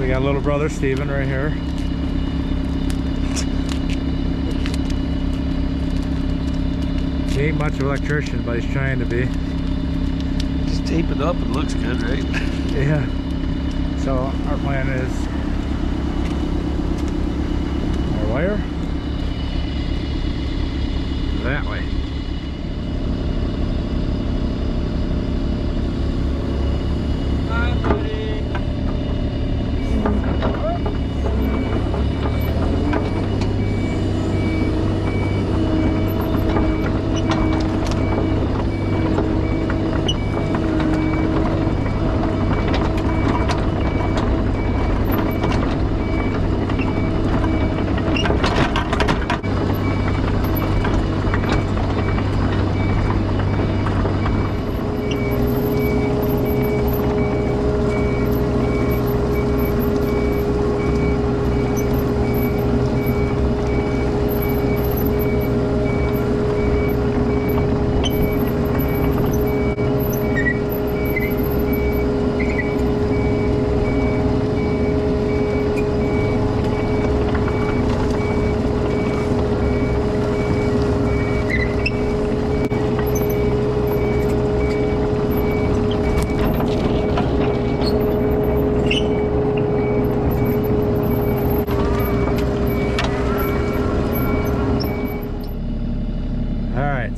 We got little brother Steven right here. He ain't much of an electrician, but he's trying to be. Just tape it up, it looks good, right? Yeah. So our plan is our wire that way.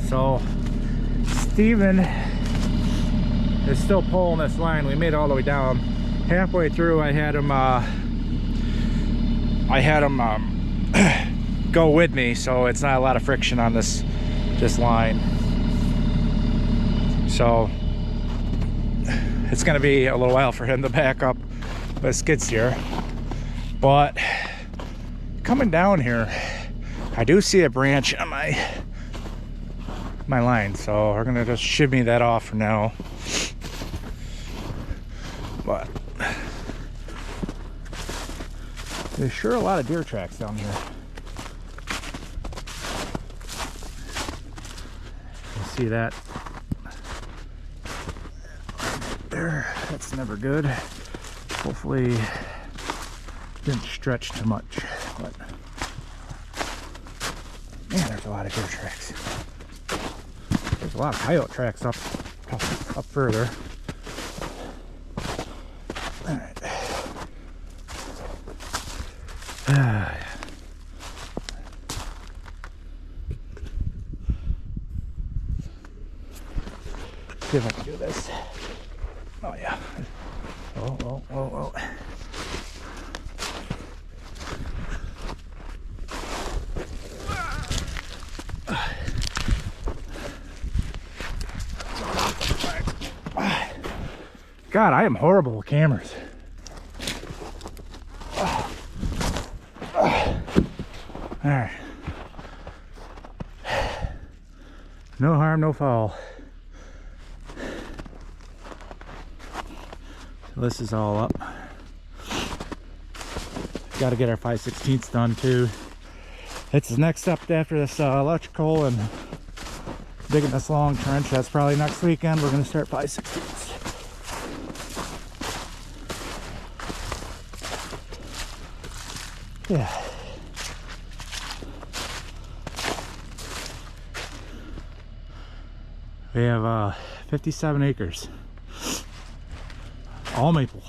So Steven is still pulling this line. We made it all the way down. Halfway through, I had him go with me, so it's not a lot of friction on this line. So it's going to be a little while for him to back up the skid steer. But coming down here, I do see a branch on my line, so we're gonna just shimmy that off for now. But there's sure a lot of deer tracks down here. You see that there? That's never good. Hopefully didn't stretch too much, but man, there's a lot of deer tracks. There's a lot of coyote tracks up further. All right. See if I can do this. Oh yeah. Oh. God, I am horrible with cameras. All right. No harm, no foul. So this is all up. Got to get our 5/16 done too. It's the next step after this electrical and digging this long trench. That's probably next weekend. We're going to start 5/16. Yeah. We have 57 acres. All maple.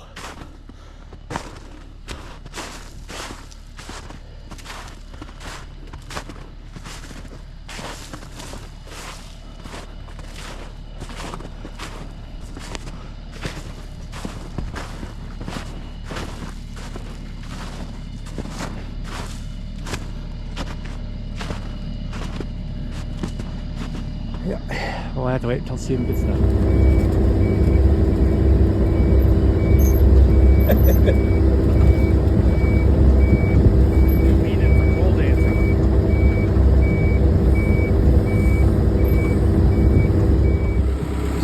Yeah, we'll have to wait until Steven gets done.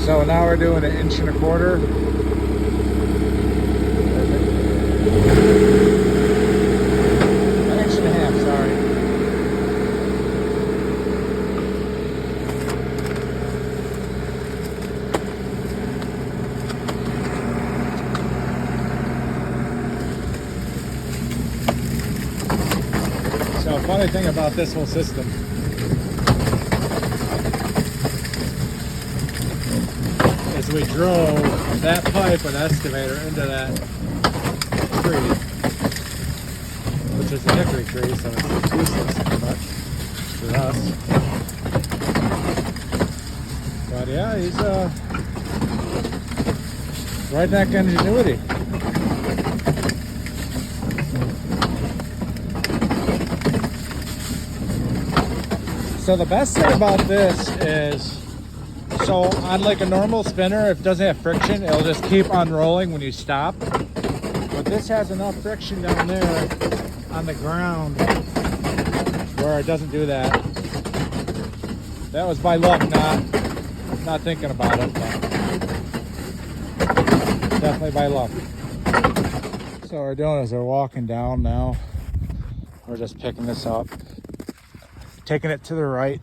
So now we're doing 1 1/4 inches. funny thing about this whole system is we drove that pipe with excavator into that tree, which is a hickory tree, so it's useless pretty much for us. But yeah, he's redneck ingenuity. So the best thing about this is, so on like a normal spinner, if it doesn't have friction, it'll just keep unrolling when you stop. But this has enough friction down there on the ground where it doesn't do that. That was by luck, not thinking about it, but definitely by luck. So what we're doing is we're walking down now. We're just picking this up, taking it to the right,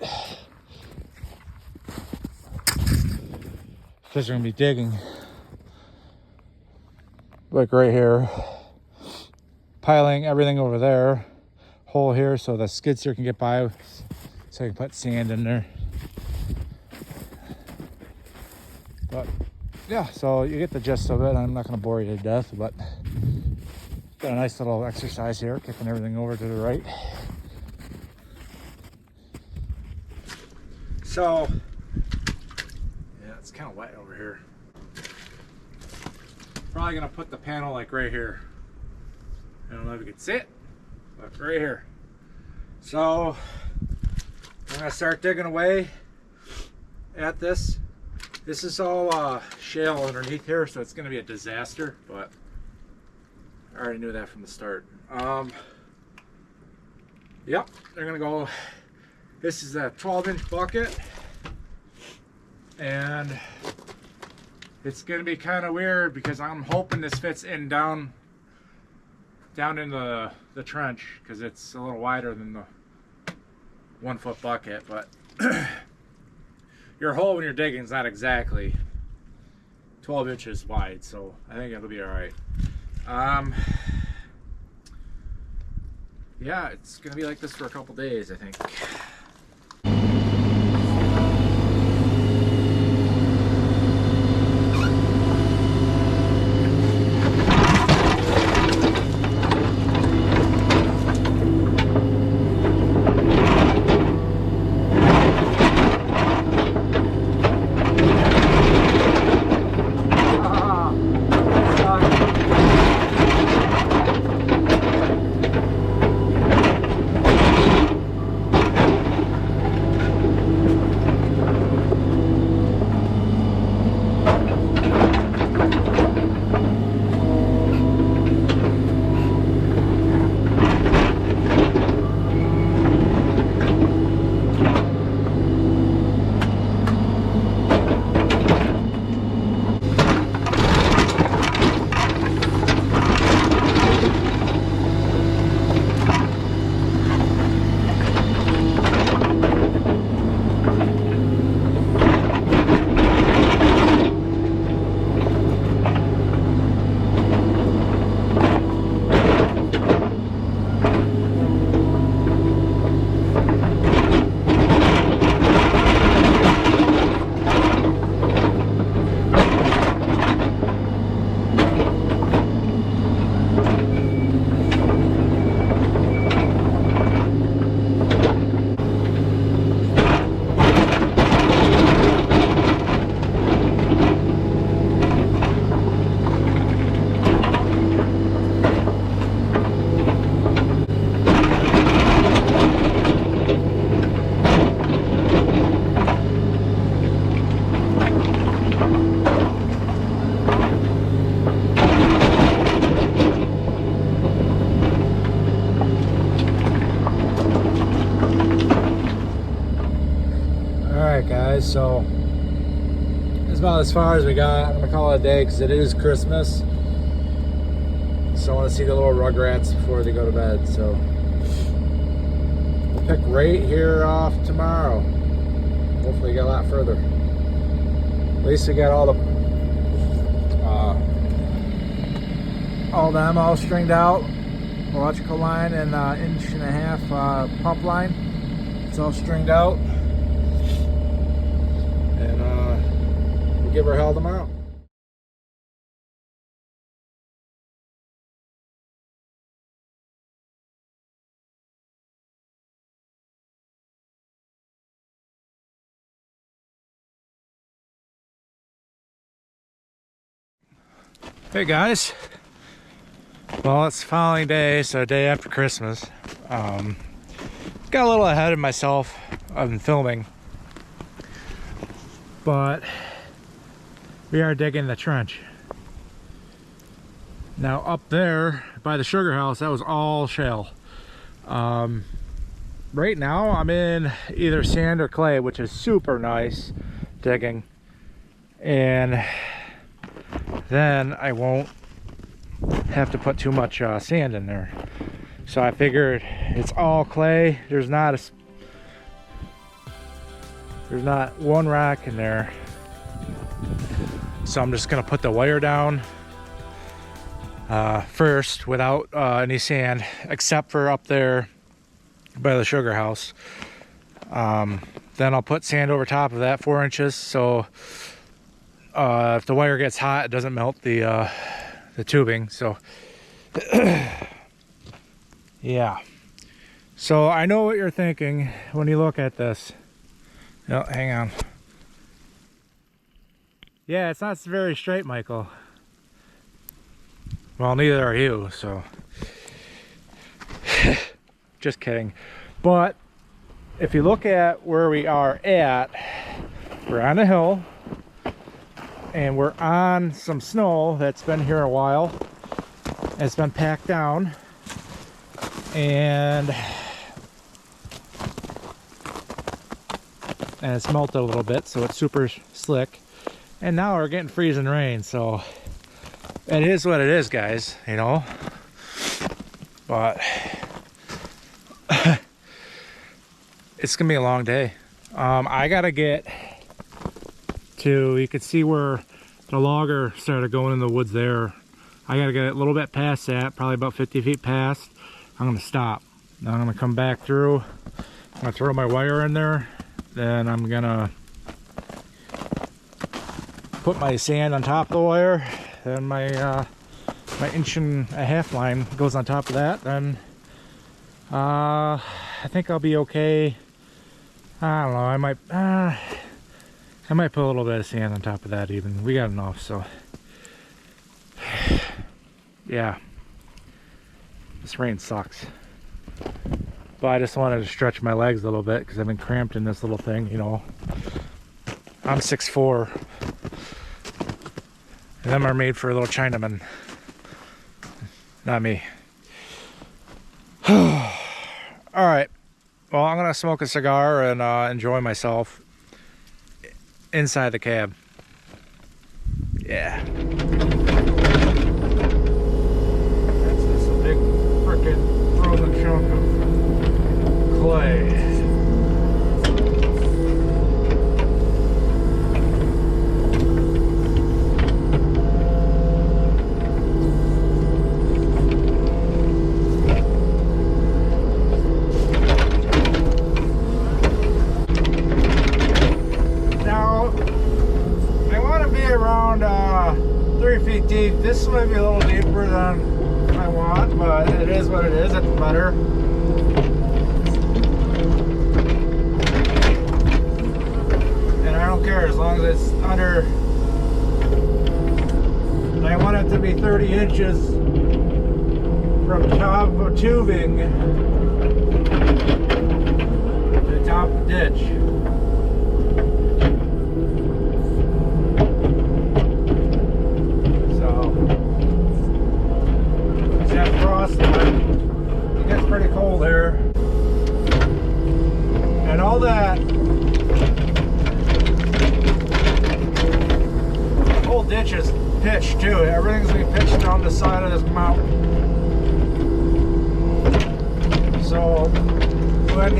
because we're gonna be digging like right here, piling everything over there, hole here so the skid steer can get by, so I can put sand in there. But yeah, so you get the gist of it. I'm not gonna bore you to death, but got a nice little exercise here, kicking everything over to the right. So yeah, it's kind of wet over here. Probably gonna put the panel like right here. I don't know if you can see it, but right here. So I'm gonna start digging away at this. This is all shale underneath here, so it's gonna be a disaster, but I already knew that from the start. Yep, they're gonna go. This is a 12-inch bucket, and it's gonna be kind of weird because I'm hoping this fits in down in the trench, because it's a little wider than the 1-foot bucket. But your hole when you're digging is not exactly 12 inches wide, so I think it'll be all right. Yeah, it's gonna be like this for a couple days, I think. Guys, so it's about as far as we got. I'm gonna call it a day because it is Christmas, so I want to see the little Rugrats before they go to bed. So we'll pick right here off tomorrow. Hopefully get a lot further. At least we got all them all stringed out. electrical line and 1.5 inch pump line. It's all stringed out, and we'll give her hell tomorrow. Hey guys, well, it's the following day, so day after Christmas. Got a little ahead of myself on filming, but we are digging the trench. Now up there by the sugar house, that was all shale. Right now I'm in either sand or clay, which is super nice digging, and then I won't have to put too much sand in there. So I figured it's all clay. There's not one rock in there. So I'm just gonna put the wire down first without any sand, except for up there by the sugar house. Then I'll put sand over top of that, 4 inches, so if the wire gets hot, it doesn't melt the tubing. So yeah, so I know what you're thinking when you look at this. No, hang on. Yeah, it's not very straight, Michael. Well, neither are you, so just kidding. But if you look at where we are at, we're on a hill and we're on some snow that's been here a while. It's been packed down, and it's melted a little bit, so it's super slick. And now we're getting freezing rain, so it is what it is, guys, you know. But it's gonna be a long day. I gotta get to, you can see where the logger started going in the woods there. I gotta get a little bit past that, probably about 50 feet past. I'm gonna stop. Then I'm gonna come back through. I'm gonna throw my wire in there. Then I'm gonna put my sand on top of the wire. Then my my 1.5 inch line goes on top of that. Then I think I'll be okay. I don't know. I might put a little bit of sand on top of that even. We got enough, so yeah. This rain sucks. But I just wanted to stretch my legs a little bit because I've been cramped in this little thing, you know. I'm 6'4", and them are made for a little Chinaman. Not me. Alright. Well, I'm gonna smoke a cigar and enjoy myself inside the cab. Yeah. That's just a big frickin' frozen chunk of clay. Deep. This might be a little deeper than I want, but it is what it is. It's better. And I don't care as long as it's under. I want it to be 30 inches from top of tubing to the top of the ditch. It gets pretty cold here, and all that. The whole ditch is pitched too. Everything's being pitched on the side of this mountain. So when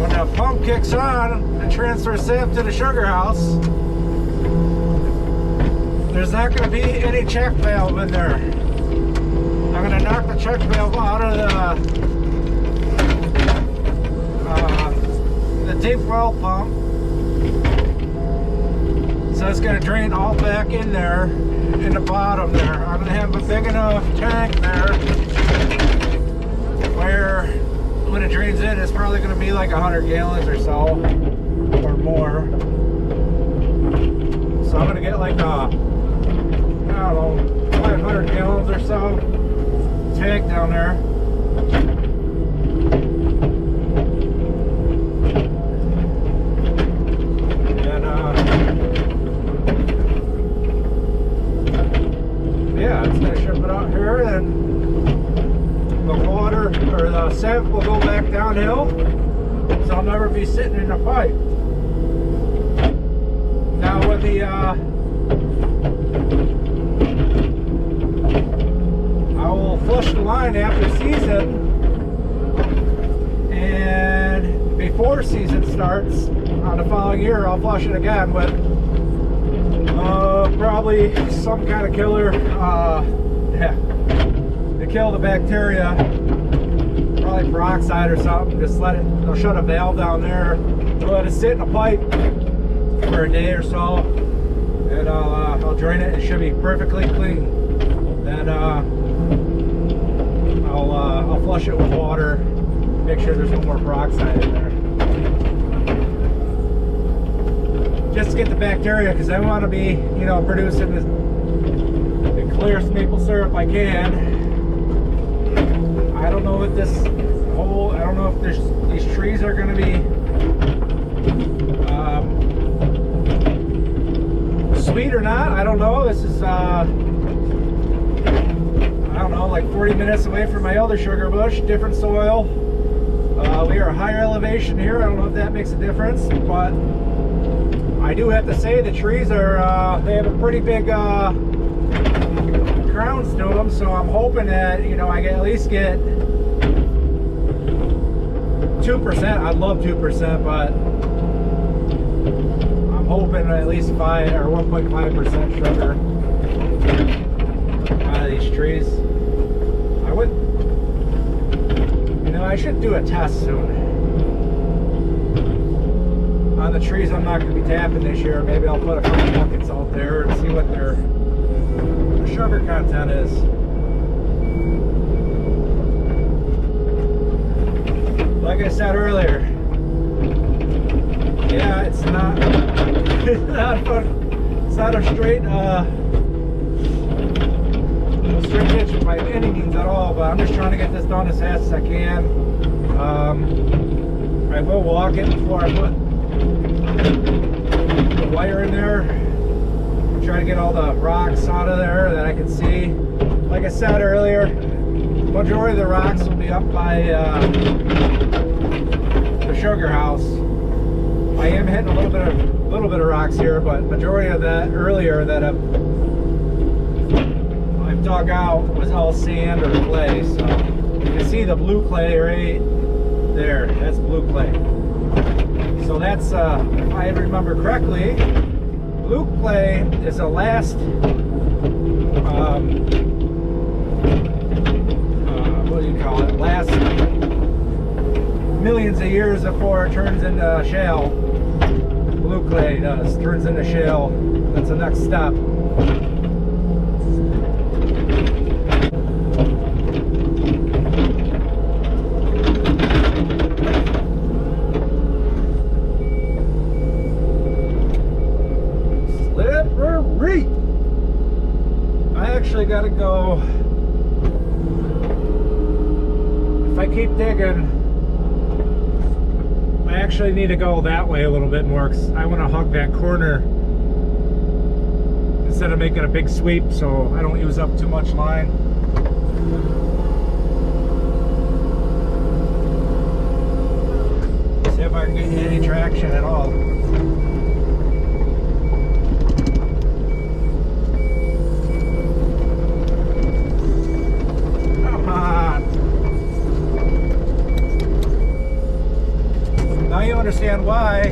the pump kicks on and transfers sand to the sugar house, there's not going to be any check valve in there. I'm going to knock the check valve out of the deep well pump. So it's going to drain all back in there, in the bottom there. I'm going to have a big enough tank there where when it drains in, it's probably going to be like 100 gallons or so, or more. So I'm going to get like a, I don't know, 500 gallons or so tank down there. And yeah, it's going to ship it out here, and the water or the sap will go back downhill, so I'll never be sitting in a pipe. Now with the I will flush the line after season, and before season starts on the following year, I'll flush it again with probably some kind of killer, to kill the bacteria, probably peroxide or something. Just let it, I'll shut a valve down there, let it sit in a pipe for a day or so, and I'll drain it. It should be perfectly clean. Then I'll flush it with water, make sure there's no more peroxide in there, just to get the bacteria, because I want to be, you know, producing the clearest maple syrup I can. I don't know what this whole, I don't know if these trees are going to be sweet or not. I don't know. This is I don't know, like 40 minutes away from my elder sugar bush, different soil. We are higher elevation here. I don't know if that makes a difference, but I do have to say the trees are they have a pretty big crowns to them, so I'm hoping that, you know, I can at least get 2%. I'd love 2%, but I'm hoping at least 5 or 1.5% sugar out of these trees. I would, you know, I should do a test soon on the trees I'm not going to be tapping this year. Maybe I'll put a couple buckets out there and see what their sugar content is. Like I said earlier, yeah, it's not it's not a straight pitch by any means at all, but I'm just trying to get this done as fast as I can. I will walk it before I put the wire in there. Try to get all the rocks out of there that I can see. Like I said earlier, majority of the rocks will be up by the sugar house. I am hitting a little bit of rocks here, but majority of that earlier that I've dug out was all sand or clay. So you can see the blue clay right there. That's blue clay. So that's, if I remember correctly, blue clay is the last, what do you call it? Last millions of years before it turns into shale. Blue clay turns into shale. That's the next step. Slippery! I actually gotta go. If I keep digging, I actually need to go that way a little bit more, because I want to hug that corner instead of making a big sweep, so I don't use up too much line. See if I can get any traction at all. Come on. Now you understand why